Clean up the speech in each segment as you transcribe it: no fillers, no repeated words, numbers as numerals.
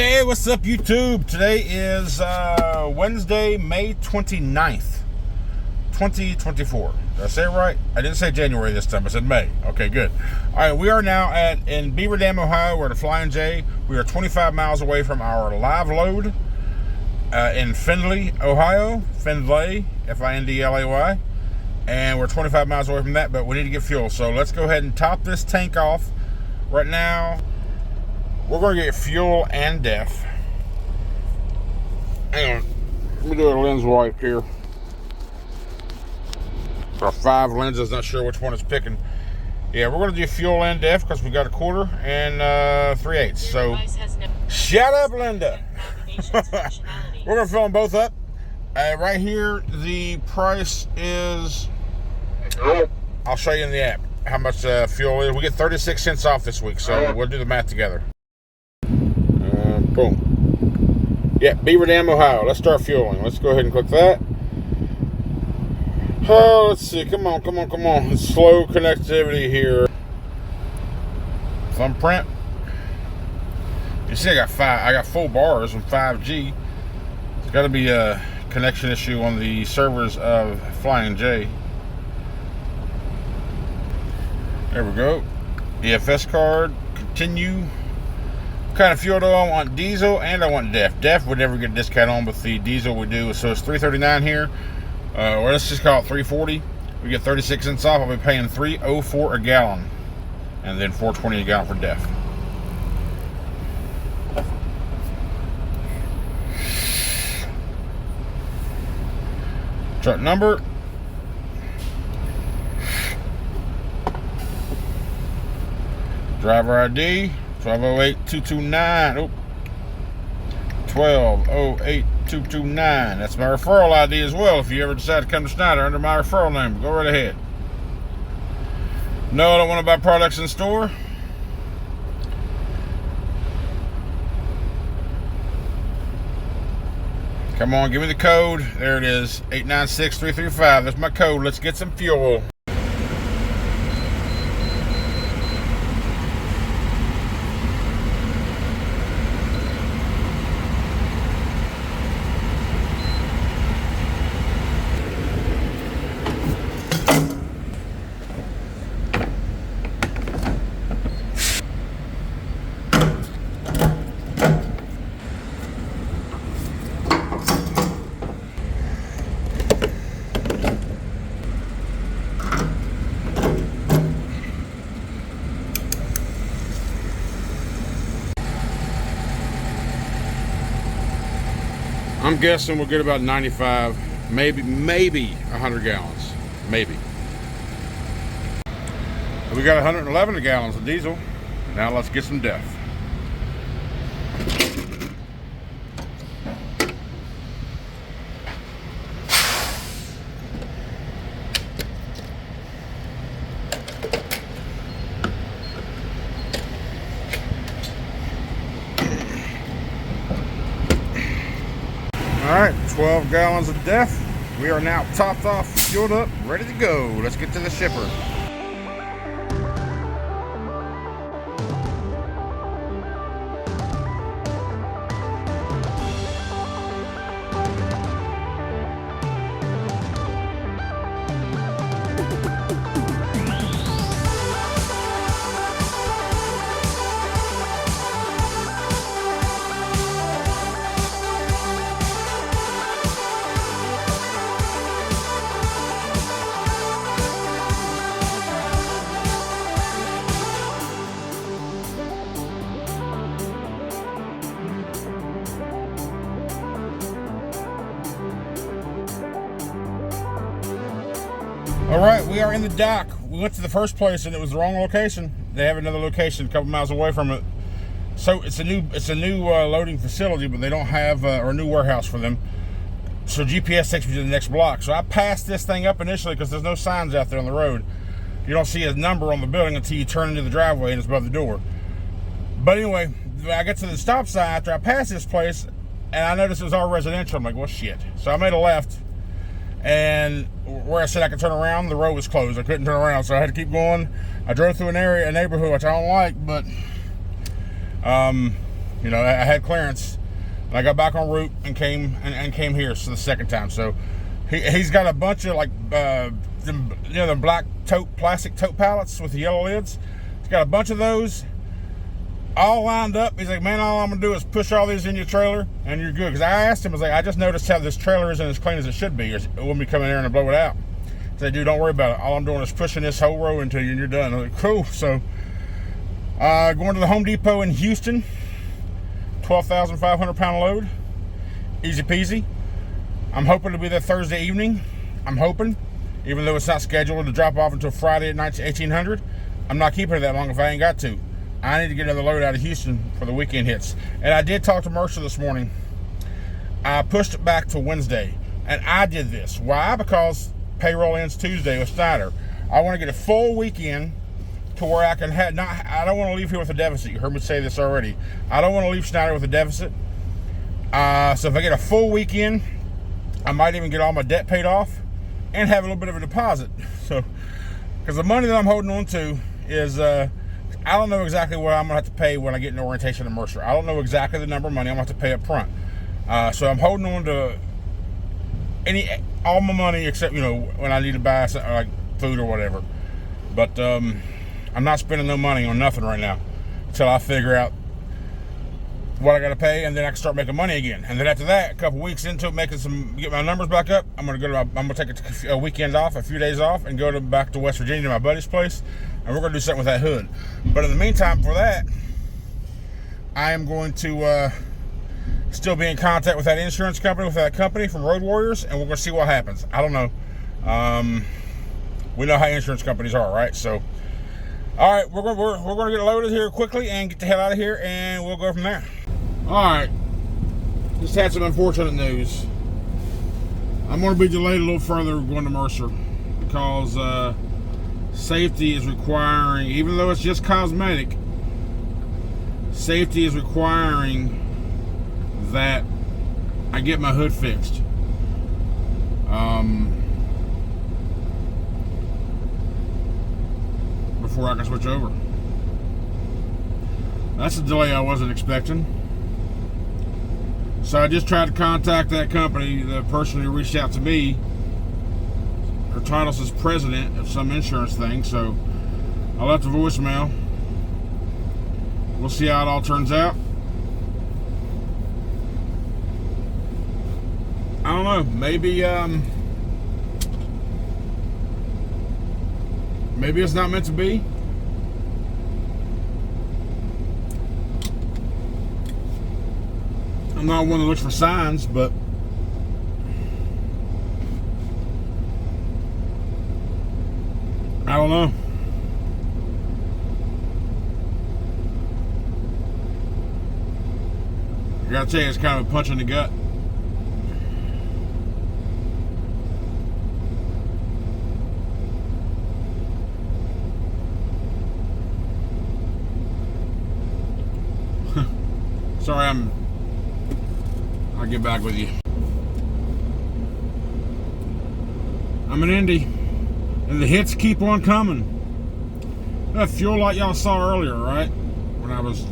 Hey, what's up, YouTube? Today is Wednesday, May 29th, 2024. Did I say it right? I didn't say January this time. I said May. Okay, good. All right, we are now in Beaver Dam, Ohio. We're at a Flying J. We are 25 miles away from our live load in Findlay, Ohio. Findlay, Findlay. And we're 25 miles away from that, but we need to get fuel. So let's go ahead and top this tank off right now. We're going to get fuel and def. Hang on. Let me do a lens wipe here. Got 5 lenses, not sure which one is picking. Yeah, we're going to do fuel and def because we got a quarter and 3/8. So, shut up, Linda. We're going to fill them both up. Right here, the price is, I'll show you in the app how much fuel is. We get 36 cents off this week, so we'll do the math together. Boom. Yeah, Beaver Dam, Ohio. Let's start fueling. Let's go ahead and click that. Oh, let's see. Come on. It's slow connectivity here. Thumbprint. You see, I got full bars on 5G. There's got to be a connection issue on the servers of Flying J. There we go. EFS card. Continue. Kind of fuel do I want? Diesel and I want def. Def would never get a discount on, but the diesel we do. So it's $3.39 here, or let's just call it $3.40. We get 36 cents off. I'll be paying $3.04 a gallon, and then $4.20 a gallon for def. Truck number. Driver ID. 1208-229. Oh, 1208-229. That's my referral ID as well. If you ever decide to come to Snyder under my referral name, go right ahead. No, I don't want to buy products in the store. Come on, give me the code. There it is, 896335. That's my code. Let's get some fuel. I'm guessing we'll get about 95, maybe 100 gallons, maybe. We got 111 gallons of diesel. Now let's get some def. Alright, 12 gallons of def. We are now topped off, fueled up, ready to go. Let's get to the shipper. All right, we are in the dock. We went to the first place and it was the wrong location. They have another location a couple miles away from it. So it's a new loading facility, but they don't have or a new warehouse for them. So GPS takes me to the next block. So I passed this thing up initially because there's no signs out there on the road. You don't see a number on the building until you turn into the driveway and it's above the door. But anyway, I get to the stop sign after I passed this place and I noticed it was all residential. I'm like, well, shit. So I made a left. And where I said I could turn around, the road was closed. I couldn't turn around, so I had to keep going. I drove through a neighborhood which I don't like, but You know, I had clearance. And I got back en route and came here for the second time. So he's got a bunch of like the black plastic tote pallets with the yellow lids. He's got a bunch of those all lined up. He's like, man, all I'm gonna do is push all these in your trailer and you're good. Because I asked him, I was like, I just noticed how this trailer isn't as clean as it should be. It wouldn't be coming in there and blow it out. He said, dude, don't worry about it. All I'm doing is pushing this whole row into you and you're done. I was like, cool. So going to the Home Depot in Houston. 12,500 pound load, easy peasy. I'm hoping to be there Thursday evening. I'm hoping, even though it's not scheduled to drop off until Friday at 1800. I'm not keeping it that long if I ain't got to. I need to get another load out of Houston for the weekend hits. And I did talk to Mercer this morning. I pushed it back to Wednesday, and I did this. Why? Because payroll ends Tuesday with Snyder. I want to get a full weekend to where I can have I don't want to leave here with a deficit. You heard me say this already. I don't want to leave Schneider with a deficit. So if I get a full weekend, I might even get all my debt paid off and have a little bit of a deposit. So, because the money that I'm holding on to is, I don't know exactly what I'm going to have to pay when I get an orientation at Mercer. I don't know exactly the number of money I'm going to have to pay up front. So I'm holding on to all my money except, you know, when I need to buy something like food or whatever. But, I'm not spending no money on nothing right now until I figure out what I got to pay, and then I can start making money again. And then after that, a couple weeks into it, get my numbers back up, I'm gonna take a weekend off, a few days off, and go back to West Virginia to my buddy's place, and we're gonna do something with that hood. But in the meantime, for that, I am going to still be in contact with that insurance company, with that company from Road Warriors, and we're gonna see what happens. I don't know. We know how insurance companies are, right? So. All right, we're going to get loaded here quickly and get the hell out of here, and we'll go from there. All right, just had some unfortunate news. I'm going to be delayed a little further going to Mercer because safety is requiring, even though it's just cosmetic, safety is requiring that I get my hood fixed. Before I can switch over. That's a delay I wasn't expecting. So I just tried to contact that company. The person who reached out to me, her title says president of some insurance thing, so I left a voicemail. We'll see how it all turns out. I don't know, maybe it's not meant to be. I'm not one that looks for signs, but I don't know. I gotta tell you, it's kind of a punch in the gut. Sorry, I'll get back with you. I'm in Indy, and the hits keep on coming. That fuel light y'all saw earlier, right? When I was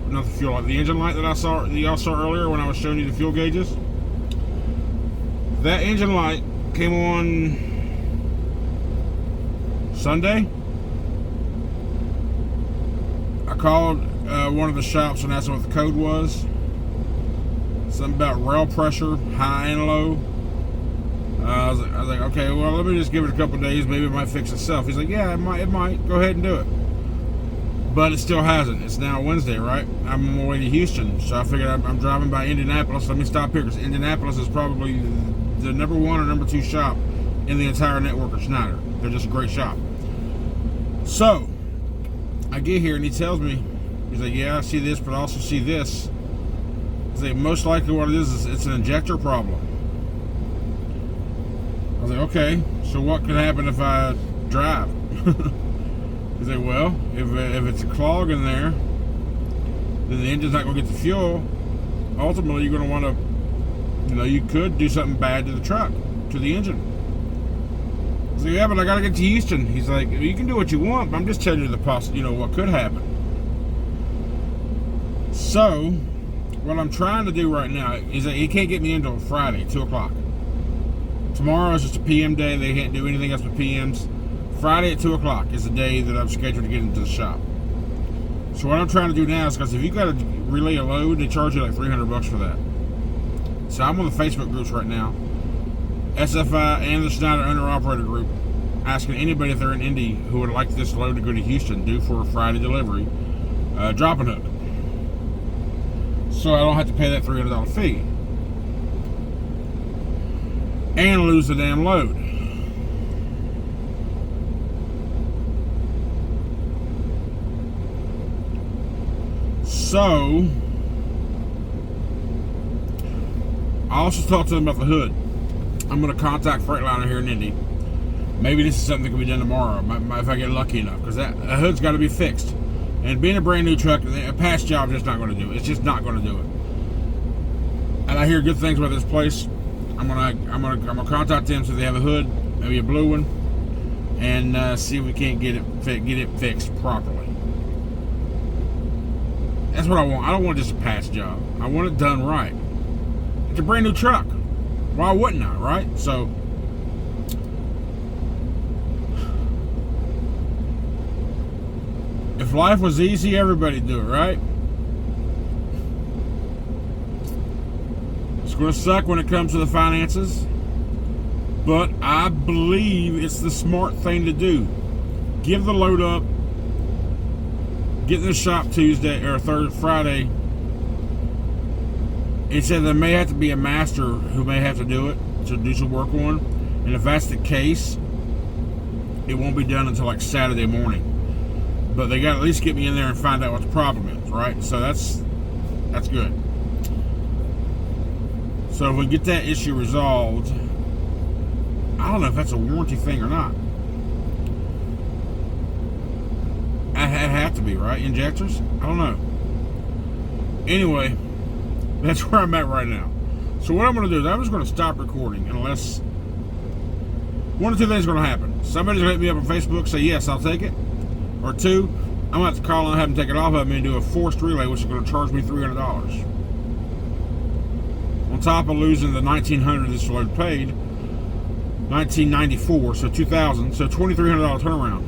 not the fuel light, the engine light that y'all saw earlier when I was showing you the fuel gauges. That engine light came on Sunday. I called one of the shops and asked them what the code was. Something about rail pressure, high and low. I was like, okay, well, let me just give it a couple of days. Maybe it might fix itself. He's like, yeah, it might. Go ahead and do it. But it still hasn't. It's now Wednesday, right? I'm on my way to Houston, so I figured I'm driving by Indianapolis. Let me stop here because Indianapolis is probably the number one or number two shop in the entire network of Schneider. They're just a great shop. So I get here and he tells me, he's like, yeah, I see this, but I also see this. He's like, most likely what it is it's an injector problem. I was like, okay, so what could happen if I drive? He's like, well, if it's a clog in there, then the engine's not going to get the fuel. Ultimately, you're going to want to, you could do something bad to the truck, to the engine. I was like, yeah, but I got to get to Houston. He's like, you can do what you want, but I'm just telling you what could happen. So, what I'm trying to do right now is that he can't get me until Friday, 2 o'clock. Tomorrow is just a PM day. They can't do anything else but PMs. Friday at 2 o'clock is the day that I'm scheduled to get into the shop. So what I'm trying to do now is, because if you got to relay a load, they charge you like $300 for that. So I'm on the Facebook groups right now, SFI and the Schneider owner-operator group, asking anybody if they're in Indy who would like this load to go to Houston, due for a Friday delivery, drop and hook. So I don't have to pay that $300 fee and lose the damn load. So I also talked to them about the hood. I'm going to contact Freightliner here in Indy. Maybe this is something that can be done tomorrow if I get lucky enough, because that hood's got to be fixed. And being a brand new truck, a past job is just not going to do it. It's just not going to do it. And I hear good things about this place. I'm gonna contact them so they have a hood, maybe a blue one, and see if we can't get it fixed properly. That's what I want. I don't want just a past job. I want it done right. It's a brand new truck. Why wouldn't I, right? So if life was easy, everybody'd do it, right? It's going to suck when it comes to the finances, but I believe it's the smart thing to do. Give the load up, get in the shop Tuesday or Friday. It said there may have to be a master who may have to do it, to do some work on, and if that's the case, it won't be done until like Saturday morning. But they got to at least get me in there and find out what the problem is, right? So that's good. So if we get that issue resolved, I don't know if that's a warranty thing or not. It have to be, right? Injectors? I don't know. Anyway, that's where I'm at right now. So what I'm going to do is I'm just going to stop recording unless one or two things are going to happen. Somebody's going to hit me up on Facebook, say yes, I'll take it. Or two, I'm going to have to call and have them take it off of me and do a forced relay, which is going to charge me $300. On top of losing the $1,900 this load paid, $1,994, so $2,000, so $2,300 turnaround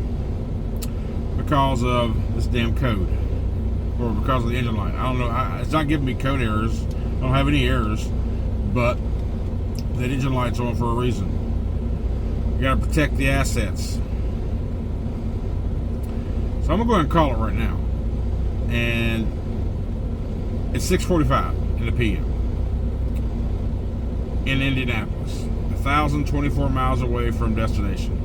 because of this damn code, or because of the engine light. I don't know. It's not giving me code errors. I don't have any errors, but that engine light's on for a reason. You got to protect the assets. So I'm gonna go ahead and call it right now, and it's 6:45 in the PM in Indianapolis, 1,024 miles away from destination.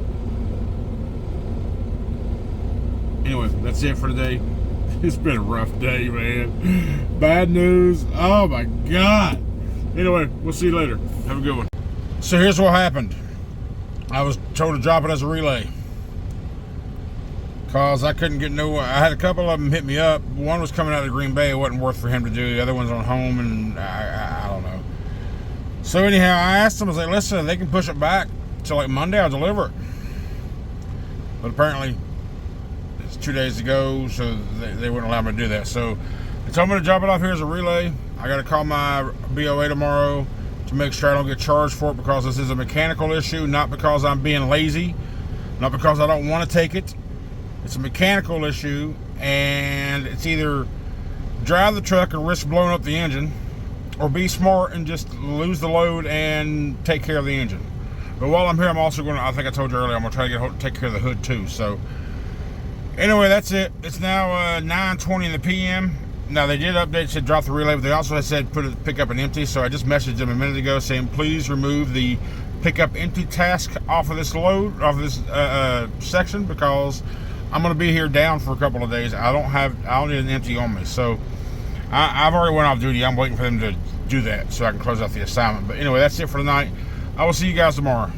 Anyway, that's it for today. It's been a rough day, man. Bad news. Oh my God. Anyway, we'll see you later. Have a good one. So here's what happened. I was told to drop it as a relay, cause I couldn't get no. I had a couple of them hit me up. One was coming out of Green Bay. It wasn't worth for him to do. The other one's on home, and I don't know. So anyhow, I asked them. I was like, listen, they can push it back till like Monday. I'll deliver it. But apparently, it's 2 days ago, so they wouldn't allow me to do that. So they told me to drop it off here as a relay. I got to call my BOA tomorrow to make sure I don't get charged for it, because this is a mechanical issue, not because I'm being lazy, not because I don't want to take it. It's a mechanical issue, and it's either drive the truck and risk blowing up the engine, or be smart and just lose the load and take care of the engine. But while I'm here, I'm also going to, I think I told you earlier, I'm going to try to take care of the hood too. So anyway, that's it. It's now 9:20 in the PM. Now they did update, said drop the relay, but they also said pick up an empty. So I just messaged them a minute ago saying please remove the pick up empty task off of this load, off of this section, because I'm going to be here down for a couple of days. I don't need an empty on me. So I've already went off duty. I'm waiting for them to do that so I can close out the assignment. But anyway, that's it for tonight. I will see you guys tomorrow.